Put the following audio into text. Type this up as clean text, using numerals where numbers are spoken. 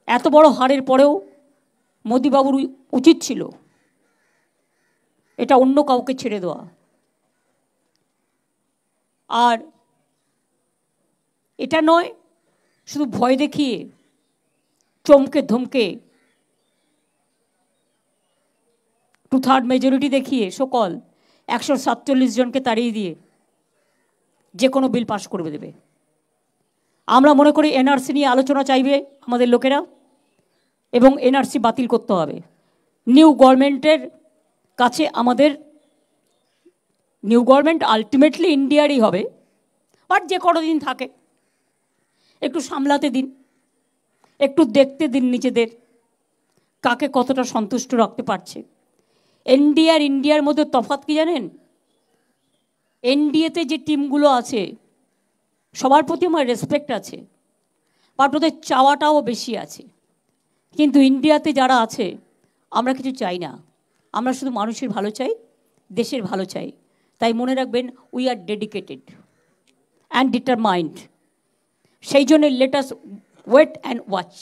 এত বড় হারের পরেও মোদিবাবুর উচিত ছিল এটা অন্য কাউকে ছেড়ে দেওয়া। আর এটা নয় শুধু ভয় দেখিয়ে চমকে ধমকে 2/3 মেজরিটি দেখিয়ে সকল 147 জনকে তাড়িয়ে দিয়ে যে কোনো বিল পাস করবে দেবে। আমরা মনে করি এনআরসি নিয়ে আলোচনা চাইবে আমাদের লোকেরা এবং এনআরসি বাতিল করতে হবে। নিউ গভর্নমেন্টের কাছে আমাদের নিউ গভর্নমেন্ট আলটিমেটলি ইন্ডিয়ারই হবে, বাট যে কোনো দিন থাকে একটু সামলাতে দিন, একটু দেখতে দিন নিজেদের কাকে কতটা সন্তুষ্ট রাখতে পারছে। এনডিএ আর ইন্ডিয়ার মধ্যে তফাৎ কি জানেন? এনডিএতে যে টিমগুলো আছে সবার প্রতি আমার রেসপেক্ট আছে, বাট ওদের চাওয়াটাও বেশি আছে। কিন্তু ইন্ডিয়াতে যারা আছে আমরা কিছু চাই না, আমরা শুধু মানুষের ভালো চাই, দেশের ভালো চাই। তাই মনে রাখবেন, we are dedicated and determined. সেই জন্য let us wait and watch.